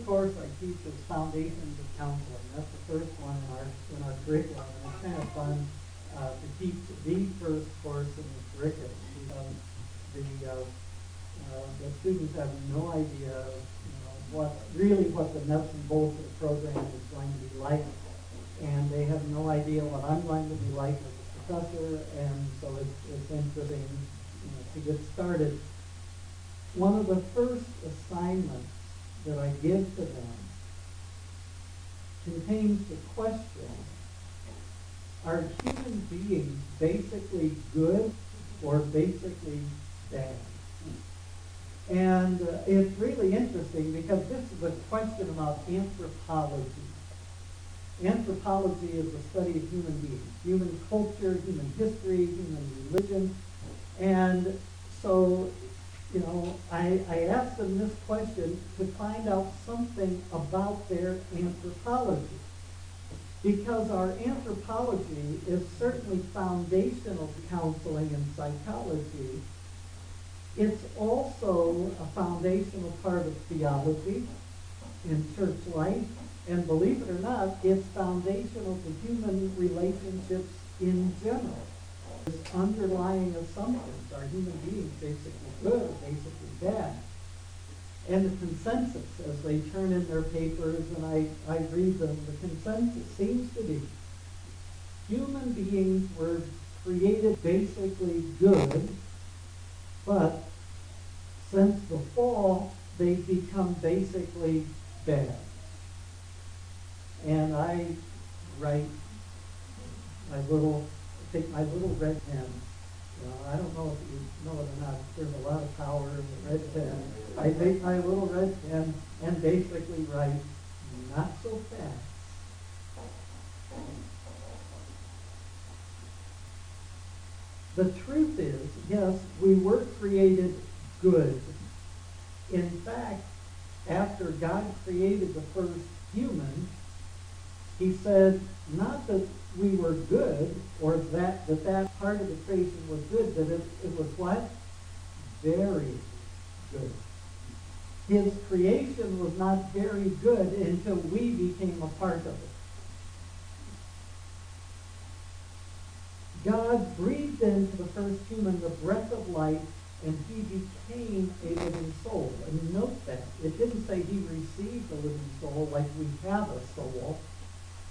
course I teach is Foundations of Counseling. That's the first one in our curriculum, and it's kind of fun to teach the first course in the curriculum. The students have no idea, what the nuts and bolts of the program is going to be like, and they have no idea what I'm going to be like as a professor, and so it's interesting, to get started. One of the first assignments that I give to them contains the question: are human beings basically good or basically bad? And it's really interesting because this is a question about anthropology. Anthropology is the study of human beings, human culture, human history, human religion. And so, I asked them this question to find out something about their anthropology. Because our anthropology is certainly foundational to counseling and psychology, it's also a foundational part of theology in church life, and believe it or not, it's foundational to human relationships in general. There's underlying assumptions: are human beings basically good or basically bad? And the consensus, as they turn in their papers and I read them, the consensus seems to be human beings were created basically good, but since the fall, they've become basically bad. And I take my little red pen. I don't know if you know it or not, there's a lot of power in the red pen. I take my little red pen and basically write, not so fast. The truth is, yes, we were created good. In fact, after God created the first human, he said not that we were good, or that part of the creation was good, but it was what? Very good. His creation was not very good until we became a part of it. God breathed into the first human the breath of life, and he became a living soul. And note that. It didn't say he received a living soul like we have a soul.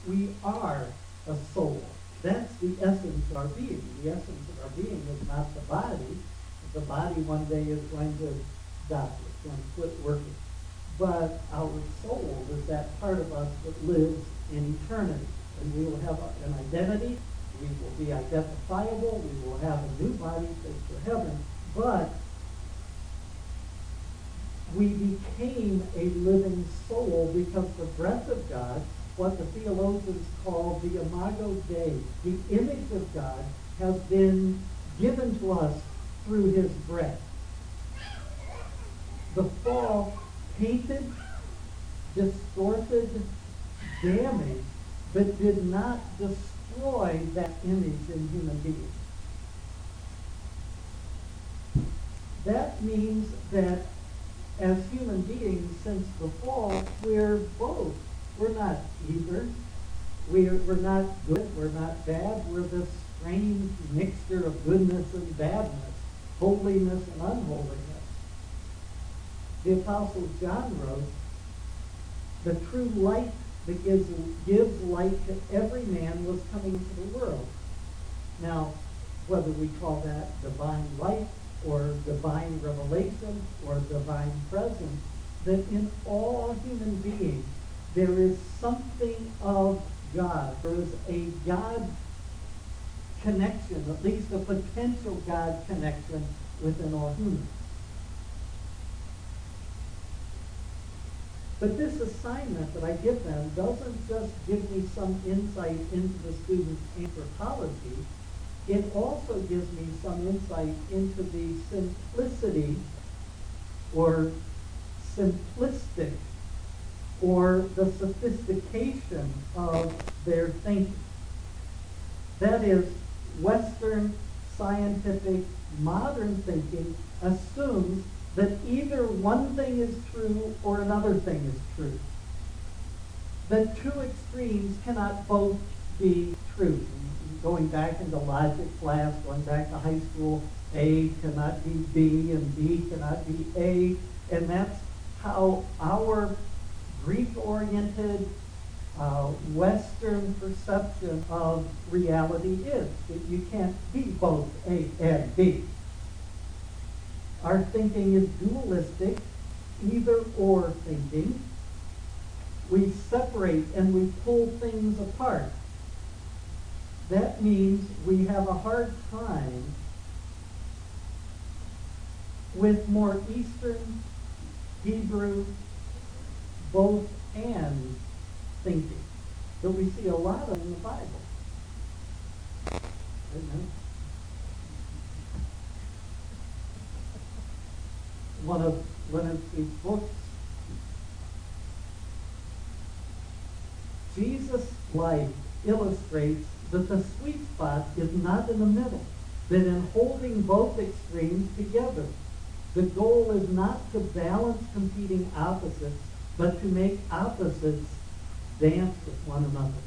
We are a soul. That's the essence of our being. The essence of our being is not the body. The body one day is going to die. It's going to quit working. But our soul is that part of us that lives in eternity. And we will have an identity. We will be identifiable. We will have a new body fit for heaven. But we became a living soul because the breath of God, what the theologians call the imago Dei, the image of God, has been given to us through his breath. The fall tainted, distorted, damaged, but did not destroy that image in human beings. That means that as human beings, since the fall, we're both. We're not either. We're not good. We're not bad. We're this strange mixture of goodness and badness, holiness and unholiness. The Apostle John wrote, the true light that gives light to every man was coming into the world. Now, whether we call that divine light or divine revelation or divine presence, that in all human beings there is something of God. There is a God connection, at least a potential God connection within all humans. But this assignment that I give them doesn't just give me some insight into the student's anthropology. It also gives me some insight into the simplicity or simplistic or the sophistication of their thinking. That is, Western scientific modern thinking assumes that either one thing is true or another thing is true. The two extremes cannot both be true. Going back into logic class, going back to high school, A cannot be B and B cannot be A. And that's how our Greek-oriented Western perception of reality is. That you can't be both A and B. Our thinking is dualistic, either or thinking. We separate and we pull things apart. That means we have a hard time with more Eastern, Hebrew, both and thinking that we see a lot of in the Bible. Amen. One of Leonard's books, Jesus' life illustrates that the sweet spot is not in the middle, that in holding both extremes together. The goal is not to balance competing opposites, but to make opposites dance with one another.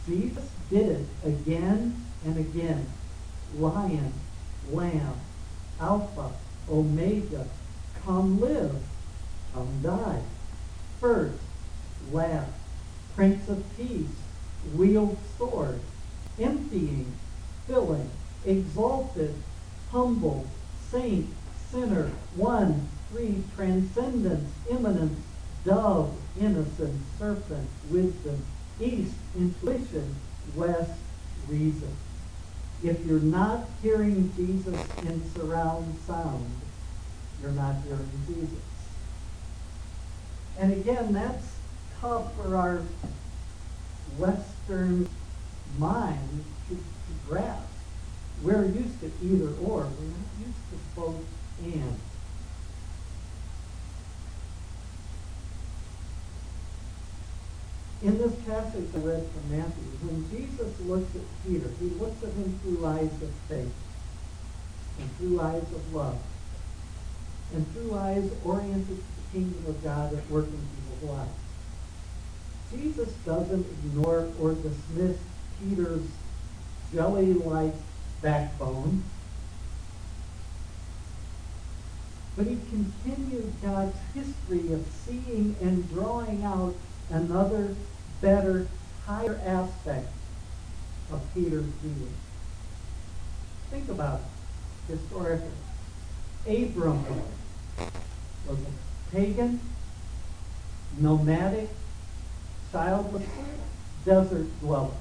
Jesus did it again and again. Lion, lamb, alpha, omega, come live, come die. First, last, Prince of Peace, wield sword, emptying, filling, exalted, humble, saint, sinner, one, three, transcendence, immanence, dove, innocence, serpent, wisdom, east, intuition, west, reason. If you're not hearing Jesus in surround sound, you're not hearing Jesus. And again, that's tough for our Western mind to grasp. We're used to either or. We're not used to both and. In this passage I read from Matthew, when Jesus looks at Peter, he looks at him through eyes of faith and through eyes of love and through eyes oriented to the kingdom of God at work in people's lives. Jesus doesn't ignore or dismiss Peter's jelly-like backbone, but he continued God's history of seeing and drawing out another, better, higher aspect of Peter's being. Think about it historically. Abram was a pagan, nomadic, childless, desert dweller.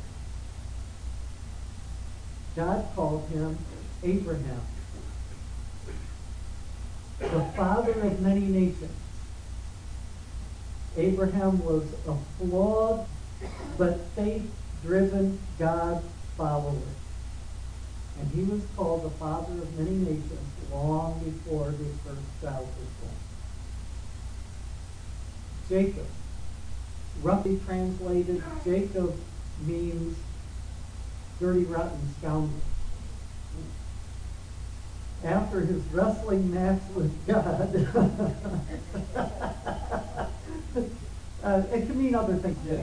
God called him Abraham, the father of many nations. Abraham was a flawed but faith-driven God follower. And he was called the father of many nations long before his first child was born. Jacob, roughly translated, Jacob means dirty, rotten scoundrel. After his wrestling match with God, it can mean other things too.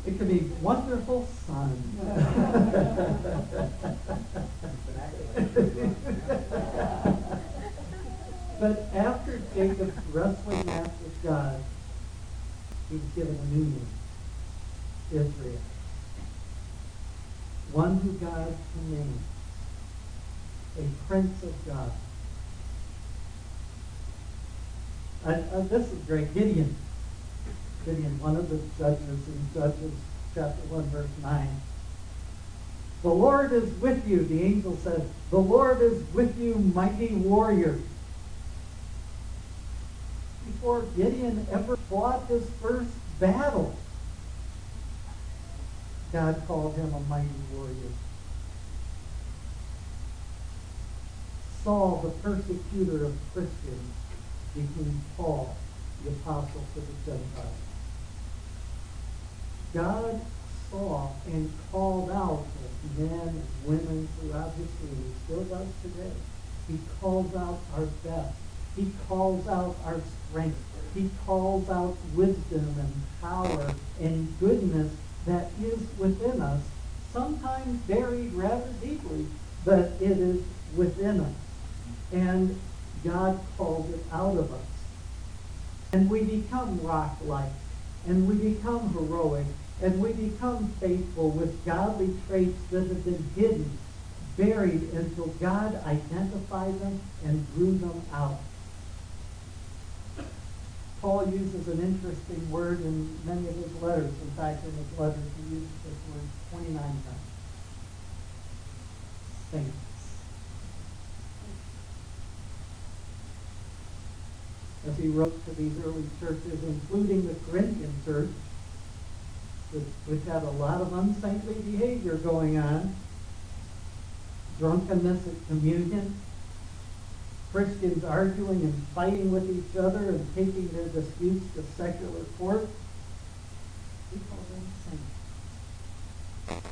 It can be wonderful son. But after Jacob's wrestling match with God, he was given a new name, Israel. One who God can name, a prince of God. This is great. Gideon, one of the judges in Judges chapter 1, verse 9. The Lord is with you, the angel said. The Lord is with you, mighty warrior. Before Gideon ever fought his first battle, God called him a mighty warrior. Saul, the persecutor of Christians, became Paul, the apostle to the Gentiles. God saw and called out men and women throughout history, and still does today, He calls out our best. He calls out our strength. He calls out wisdom and power and goodness that is within us, sometimes buried rather deeply, but it is within us. And God calls it out of us. And we become rock-like, and we become heroic, and we become faithful with godly traits that have been hidden, buried until God identified them and drew them out. Paul uses an interesting word in many of his letters. In fact, in his letters, he uses this word 29 times. Saints. As he wrote to these early churches, including the Corinthian church, which had a lot of unsaintly behavior going on, drunkenness at communion, Christians arguing and fighting with each other and taking their disputes to secular court. We call them saints.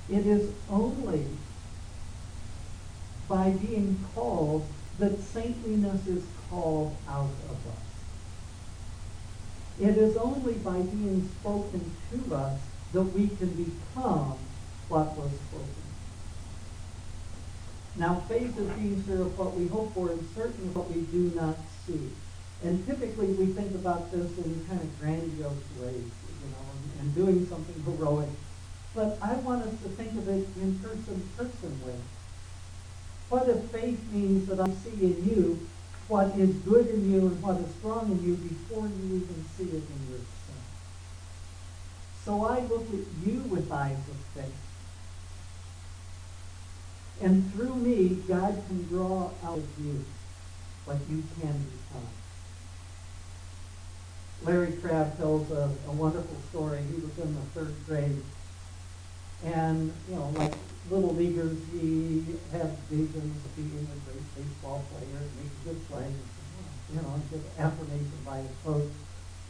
It is only by being called that saintliness is called out of us. It is only by being spoken to us that we can become what was spoken. Now, faith is being sure of what we hope for and certain of what we do not see. And typically we think about this in kind of grandiose ways, and doing something heroic. But I want us to think of it in person ways. What if faith means that I see in you what is good in you and what is strong in you before you even see it in yourself? So I look at you with eyes of faith. And through me, God can draw out of you what you can become. Larry Crabb tells a wonderful story. He was in the third grade. And, like little leaguers, he had visions of being a great baseball player and make a good play, and get affirmation by his coach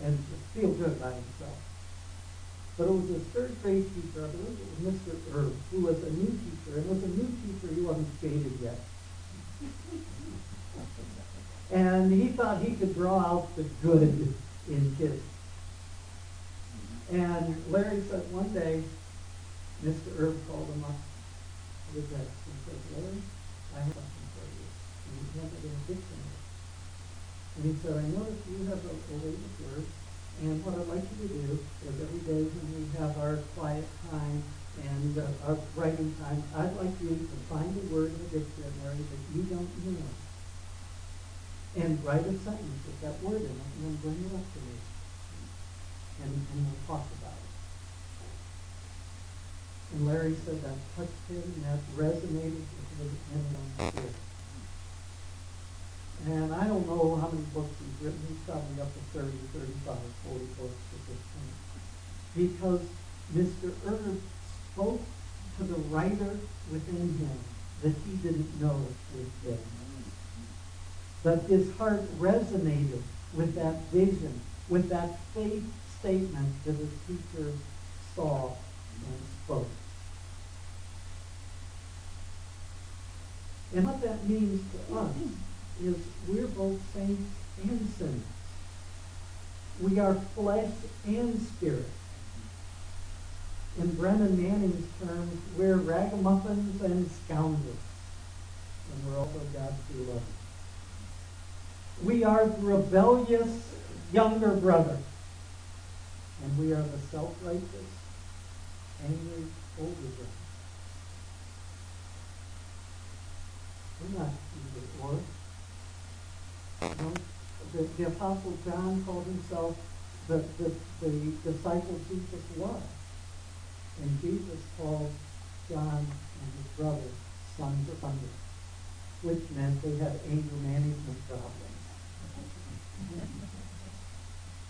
and just feel good about himself. But it was his third grade teacher, I believe it was Mr. Erb, who was a new teacher. And as a new teacher, he wasn't skated yet. And he thought he could draw out the good in kids. And Larry said one day, Mr. Erb called him up to the desk and said, Larry, I have something for you. And he handed him a dictionary. And he said, I noticed you have a way with words. And what I'd like you to do is every day when we have our quiet time and our writing time, I'd like you to find a word in the dictionary that you don't know. And write a sentence with that word in it and then bring it up to me. And we'll talk about it. And Larry said that touched him and that resonated with his spirit. And I don't know how many books he's written. He's probably up to 30, 35, 40 books at this point. Because Mr. Erb spoke to the writer within him that he didn't know was there. But his heart resonated with that vision, with that faith statement that his teacher saw and spoke. And what that means to us is we're both saints and sinners. We are flesh and spirit. In Brennan Manning's terms, we're ragamuffins and scoundrels. And we're also God's beloved. We are the rebellious younger brother. And we are the self-righteous, angry older brother. We're not either or. The Apostle John called himself the disciple Jesus was. And Jesus called John and his brother sons of thunder, which meant they had anger management problems.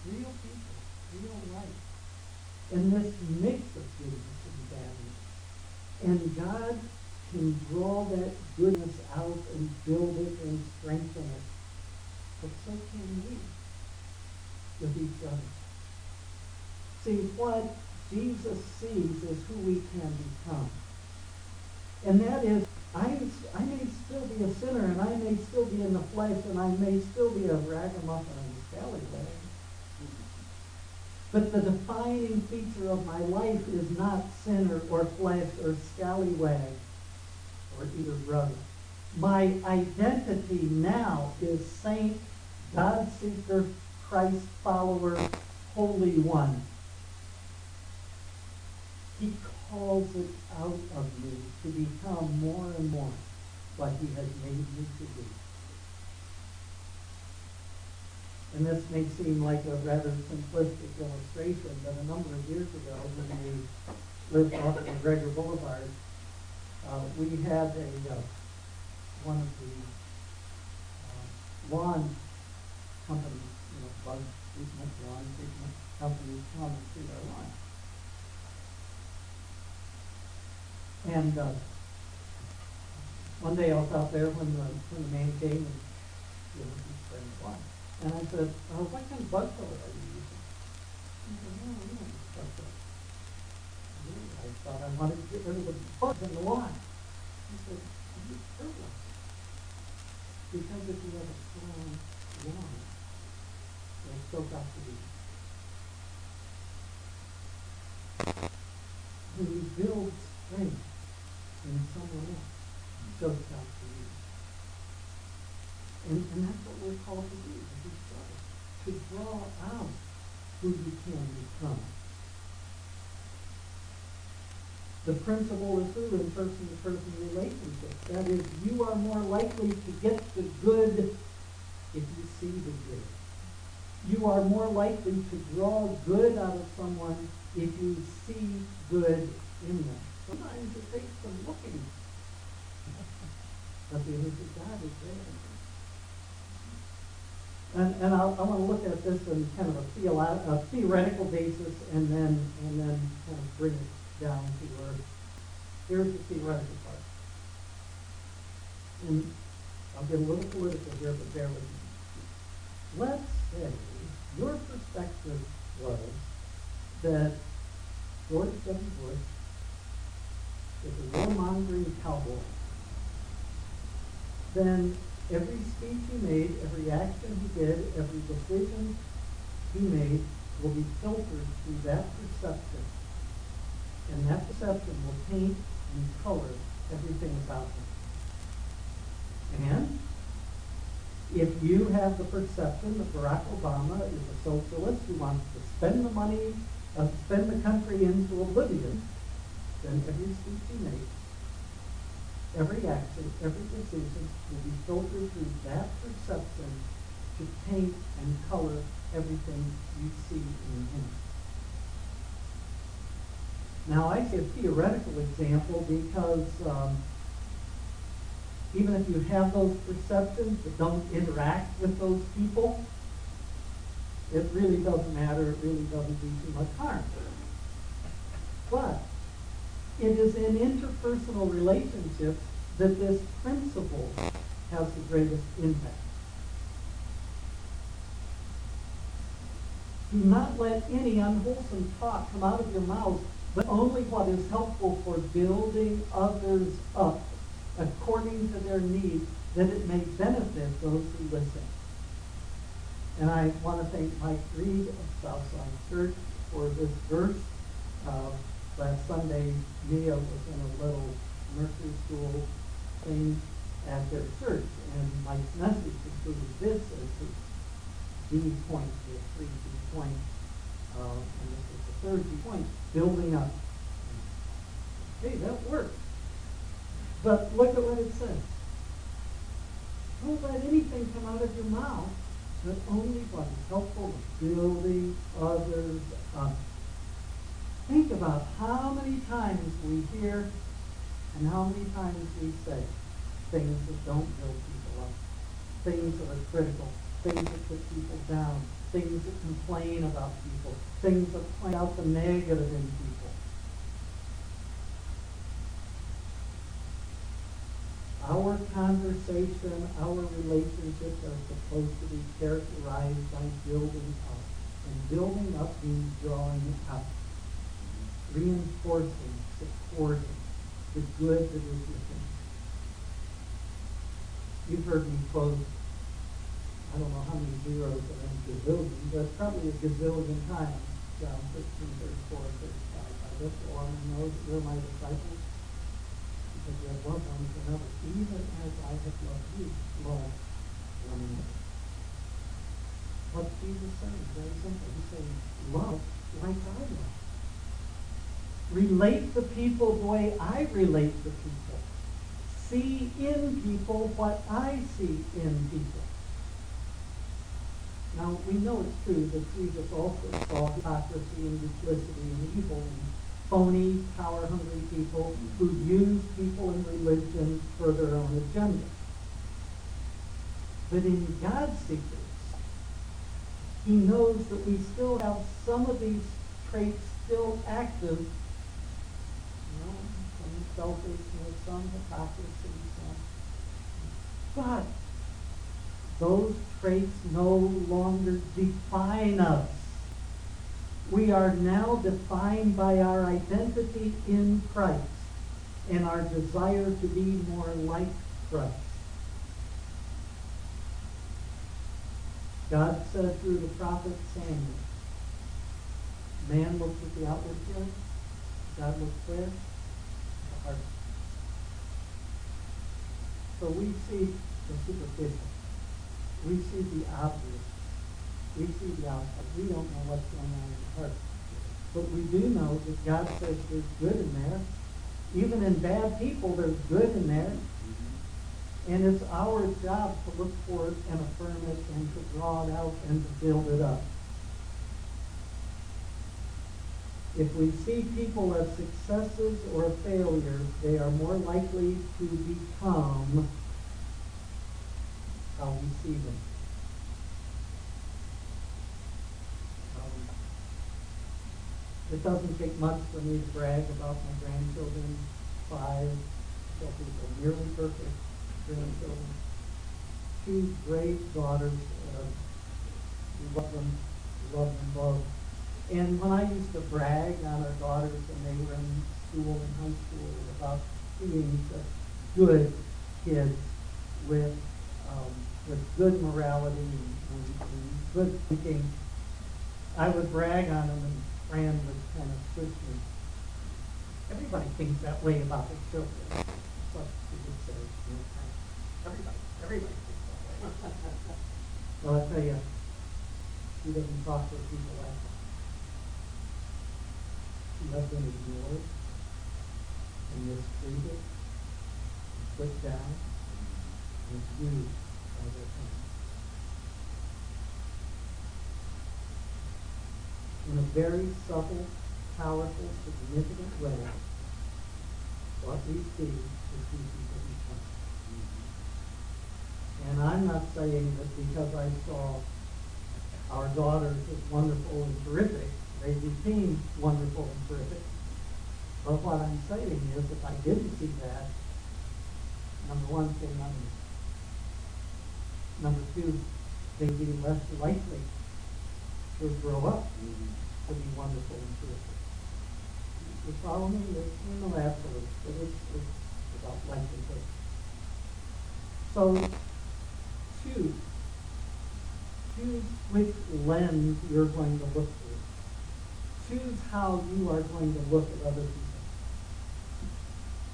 Real people, real life. And this mix of goodness and badness. And God can draw that goodness out and build it and strengthen it. But so can we with each other. See, what Jesus sees is who we can become. And that is I may still be a sinner, and I may still be in the flesh, and I may still be a ragamuffin and a scallywag. But the defining feature of my life is not sinner or flesh or scallywag or either brother. My identity now is saint, God seeker, Christ follower, Holy One. He calls it out of me to become more and more what he has made me to be. And this may seem like a rather simplistic illustration, but a number of years ago when we lived off of McGregor Boulevard, we had one of the lawn companies, bug treatment, lawn treatment companies come and treat our lawn. And one day I was out there when the man came and he sprayed the lawn. And I said, what kind of bug killer are you using? He said, no, we don't use bug killer. I thought I wanted to get rid of the bugs in the lawn. He said, I use fertilizer. Because if you have a strong lawn, it'll soak up the weeds. When you build strength in someone else, it soaks up the weeds. And that's what we're called to do, as his brothers, to draw out who you can become. The principle is true in person-to-person relationships. That is, you are more likely to get the good if you see the good. You are more likely to draw good out of someone if you see good in them. Sometimes it takes some looking. But the image of God is there. And I want to look at this in kind of a theoretical basis and then kind of bring it down to earth. Here's the theoretical part. And I'll get a little political here, but bear with me. Let's say your perspective was that George W. Bush is a warmongering cowboy. Then every speech he made, every action he did, every decision he made will be filtered through that perception. And that perception will paint and color everything about him. And if you have the perception that Barack Obama is a socialist who wants to spend the money, spend the country into oblivion, then every speech he makes, every action, every decision will be filtered through that perception to paint and color everything you see in him. Now, I say a theoretical example because even if you have those perceptions but don't interact with those people, it really doesn't matter. It really doesn't do too much harm. But it is in interpersonal relationships that this principle has the greatest impact. Do not let any unwholesome talk come out of your mouth, but only what is helpful for building others up according to their needs, that it may benefit those who listen. And I want to thank Mike Reed of Southside Church for this verse. Last Sunday, Mia was in a little nursery school thing at their church, and Mike's message included this as the B point, the 3 B point, and this is the 3rd B point, building up. Hey, that worked. But look at what it says. Don't let anything come out of your mouth, but only what is helpful in building others up. Think about how many times we hear and how many times we say things that don't build people up, things that are critical, things that put people down, things that complain about people, things that point out the negative in people. Our conversation, our relationships are supposed to be characterized by building up. And building up means drawing out, reinforcing, supporting the good that is within. You've heard me quote, I don't know how many zeros are in gazillion, but probably a gazillion times, John 16:34-35. I look along and know that you're my disciples, because you have loved one another, even as I have loved you, love one another. What's Jesus saying? Very simple. He's saying, love like I love. Relate to people the way I relate to people. See in people what I see in people. Now, we know it's true that Jesus also saw hypocrisy and duplicity and evil and phony, power-hungry people who use people and religion for their own agenda. But in God's secrets, he knows that we still have some of these traits still active. Some selfishness, some hypocrisy, but those traits no longer define us. We are now defined by our identity in Christ and our desire to be more like Christ. God said through the prophet Samuel, man looks at the outward appearance, God looks where? The heart. So we see the superficial. We see the obvious. We see the outside. We don't know what's going on in the heart. But we do know that God says there's good in there. Even in bad people, there's good in there. And it's our job to look for it and affirm it and to draw it out and to build it up. If we see people as successes or failures, they are more likely to become how we see them. It doesn't take much for me to brag about my grandchildren, 5, tell people nearly perfect grandchildren, 2 great daughters. We love them both. And when I used to brag on our daughters when they were in school, in high school, about being such good kids with good morality and good thinking, I would brag on them, and Fran would kind of push me. Everybody thinks that way about their children. That's what she would say. Everybody thinks that way. Well, I tell you, she doesn't talk to people like that. She has been ignored and mistreated and put down and abused by their parents. In a very subtle, powerful, significant way, what we see is who people become. And I'm not saying that because I saw our daughters as wonderful and terrific, they became wonderful and terrific. But what I'm saying is, if I didn't see that, number one, they're not me. Number two, they'd be less likely to grow up to be wonderful and terrific. You follow me? It's no absolute, but it's about likelihood. So choose which lens you're going to look through. Choose how you are going to look at other people.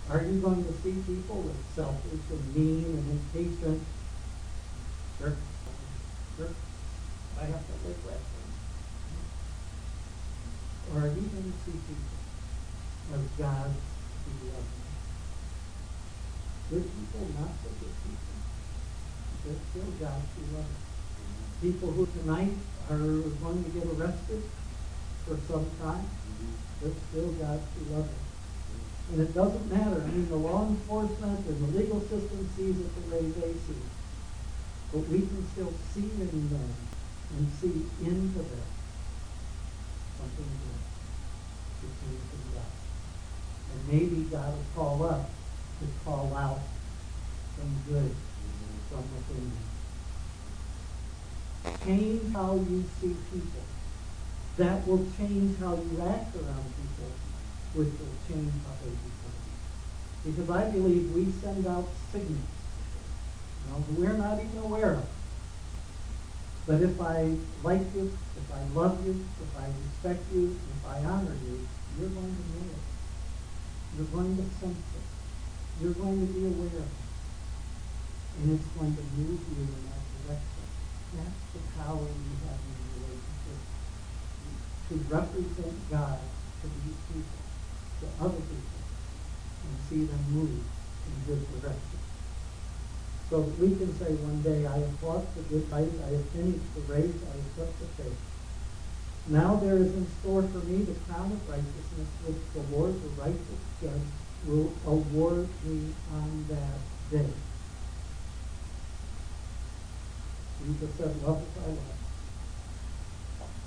Are you going to see people as selfish and mean and impatient? Sure. I have to live with them. Or are you going to see people as God who loves them? Good people, not so good people. They're still God who loves them. People who tonight are going to get arrested for some crime, they're still God who loves them. And it doesn't matter. I mean, the law enforcement and the legal system sees it the way they see it. But we can still see in them and see into them something good between God. And maybe God will call us to call out some good from within them. Change how you see people. That will change how you act around people, which will change how they become. Because I believe we send out signals that we're not even aware of. But if I like you, if I love you, if I respect you, if I honor you, you're going to know it. You're going to sense it. You're going to be aware of it. And it's going to move you in that direction. That's the power we have in a relationship. To represent God to these people, to other people, and see them move in His direction. So that we can say one day, I have fought the good fight, I have finished the race, I have kept the faith. Now there is in store for me the crown of righteousness, which the Lord, the righteous judge, will award me on that day. Jesus said, love as I love.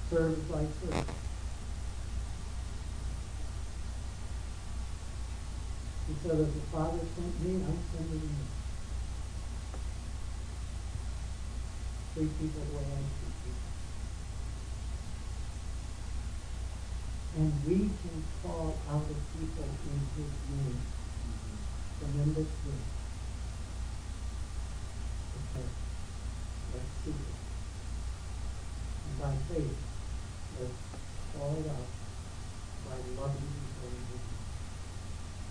Serve as I serve. He said, as the Father sent me, I'm sending you. Treat people the way I treat people. And we can call out of people in His name. Tremendous good. Okay. Let's see it. And by faith, let's call it out by loving people in His name.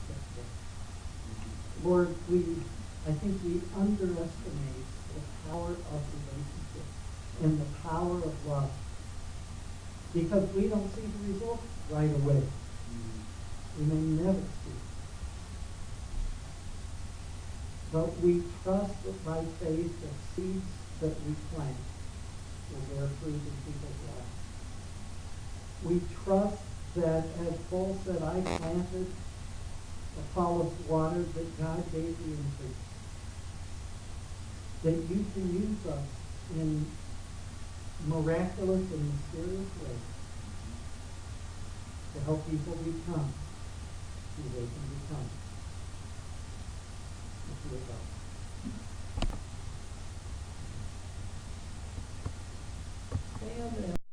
Let's pray. Lord, I think we underestimate the power of relationship and the power of love because we don't see the results right away. We may never see it. But we trust that by faith the seeds that we plant will bear fruit in people's lives. We trust that, as Paul said, I planted, Apollos watered, that God gave the increase. That you can use us in miraculous and mysterious ways to help people become who they can become if you will.